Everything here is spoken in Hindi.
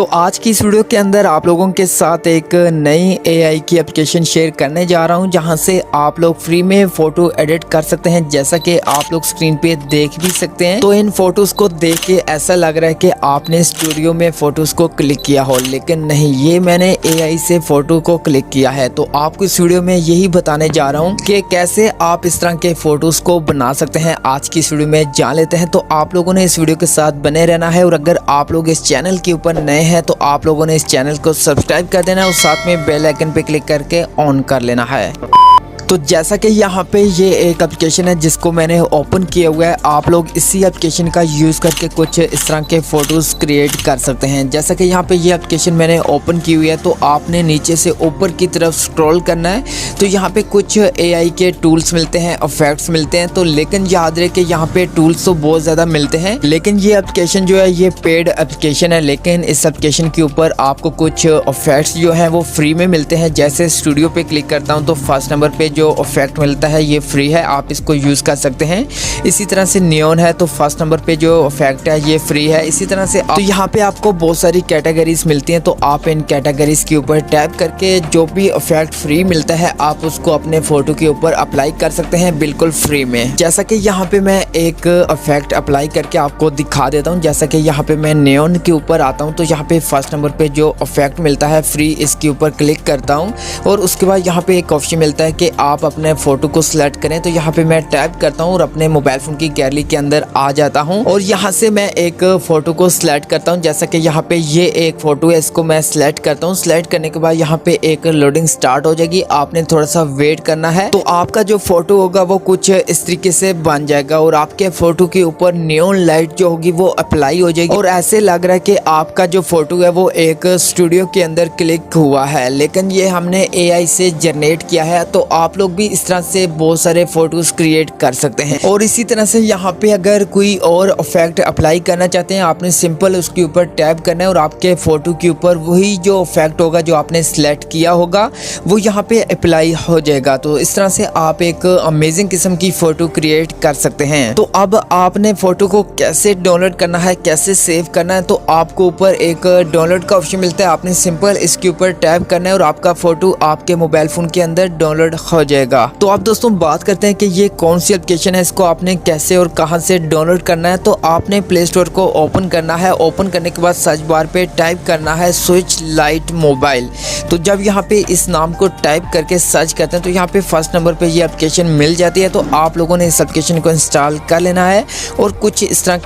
तो आज की इस वीडियो के अंदर आप लोगों के साथ एक नई एआई की एप्लीकेशन शेयर करने जा रहा हूं, जहां से आप लोग फ्री में फोटो एडिट कर सकते हैं। जैसा कि आप लोग स्क्रीन पे देख भी सकते हैं। तो इन फोटोज को देख के ऐसा लग रहा है कि आपने स्टूडियो में फोटोज को क्लिक किया हो, लेकिन नहीं, ये मैंने एआई से फोटो को क्लिक किया है। तो आपको इस वीडियो में यही बताने जा रहा हूँ कि कैसे आप इस तरह के फोटोज को बना सकते हैं। आज की इस वीडियो में जान लेते हैं। तो आप लोगों ने इस वीडियो के साथ बने रहना है, और अगर आप लोग इस चैनल के ऊपर नए हैं तो आप लोगों ने इस चैनल को सब्सक्राइब कर देना है और साथ में बेल आइकन पे क्लिक करके ऑन कर लेना है। तो जैसा कि यहाँ पे ये एक एप्लीकेशन है जिसको मैंने ओपन किया हुआ है। आप लोग इसी एप्लीकेशन का यूज़ करके कुछ इस तरह के फ़ोटोज़ क्रिएट कर सकते हैं। जैसा कि यहाँ पे ये एप्लीकेशन मैंने ओपन की हुई है, तो आपने नीचे से ऊपर की तरफ स्क्रॉल करना है। तो यहाँ पे कुछ एआई के टूल्स मिलते हैं, इफेक्ट्स मिलते हैं। तो लेकिन याद रहे कि यहाँ पे टूल्स तो बहुत ज़्यादा मिलते हैं, लेकिन ये एप्लीकेशन जो है ये पेड एप्लीकेशन है। लेकिन इस एप्लीकेशन के ऊपर आपको कुछ इफेक्ट्स जो हैं वो फ्री में मिलते हैं। जैसे स्टूडियो पे क्लिक करता हूँ तो फर्स्ट नंबर पे जो इफेक्ट मिलता है ये फ्री है, आप इसको यूज़ कर सकते हैं। इसी तरह से नियॉन है तो फर्स्ट नंबर पे जो इफेक्ट है ये फ्री है। इसी तरह से तो यहाँ पे आपको बहुत सारी कैटेगरीज मिलती हैं। तो आप इन कैटेगरीज के ऊपर टैप करके जो भी इफेक्ट फ्री मिलता है आप उसको अपने फोटो के ऊपर अप्लाई कर सकते हैं बिल्कुल फ्री में। जैसा कि यहाँ पे मैं एक इफेक्ट अप्लाई करके आपको दिखा देता हूँ। जैसा कि यहाँ पे मैं नियॉन के ऊपर आता हूँ तो यहाँ पे फर्स्ट नंबर पे जो इफेक्ट मिलता है फ्री, इसके ऊपर क्लिक करता हूँ और उसके बाद यहाँ पे एक ऑप्शन मिलता है कि आप अपने फोटो को सिलेक्ट करें। तो यहाँ पे मैं टैप करता हूँ और अपने मोबाइल फोन की गैलरी के अंदर आ जाता हूँ और यहाँ से मैं एक फोटो को सिलेक्ट करता हूँ। जैसा कि यहाँ पे ये एक फोटो है, इसको मैं सिलेक्ट करता हूँ। सिलेक्ट करने के बाद यहाँ पे एक लोडिंग स्टार्ट हो जाएगी, आपने थोड़ा सा वेट करना है। तो आपका जो फोटो होगा वो कुछ इस तरीके से बन जाएगा और आपके फोटो के ऊपर नियॉन लाइट जो होगी वो अप्लाई हो जाएगी और ऐसे लग रहा है कि आपका जो फोटो है वो एक स्टूडियो के अंदर क्लिक हुआ है। लेकिन ये हमने एआई से जनरेट किया है। तो आप लोग भी इस तरह से बहुत सारे फोटोज क्रिएट कर सकते हैं। और इसी तरह से यहाँ पे अगर कोई और इफेक्ट अप्लाई करना चाहते हैं, आपने सिंपल उसके ऊपर टैप करना है और आपके फोटो के ऊपर वही जो इफेक्ट होगा जो आपने सिलेक्ट किया होगा वो यहाँ पे अप्लाई हो जाएगा। तो इस तरह से आप एक अमेजिंग किस्म की फोटो क्रिएट कर सकते हैं। तो अब आपने फोटो को कैसे डाउनलोड करना है, कैसे सेव करना है, तो आपको ऊपर एक डाउनलोड का ऑप्शन मिलता है। आपने सिंपल इसके ऊपर टैप करना है और आपका फोटो आपके मोबाइल फोन के अंदर डाउनलोड हो जाएगा। तो अब दोस्तों बात करते हैं कि ये कौन सी एप्लीकेशन है, इसको आपने कैसे और कहां से डाउनलोड करना है। तो आपने प्ले स्टोर को ओपन करना है। ओपन करने के बाद सर्च बार पे टाइप करना है स्विच लाइट मोबाइल। तो जब यहाँ पे इस नाम को टाइप करके सर्च करते हैं तो यहाँ पे फर्स्ट नंबर पे ये एप्लीकेशन मिल जाती है। तो आप लोगों ने इस एप्लीकेशन को इंस्टॉल कर लेना है और कुछ इस तरह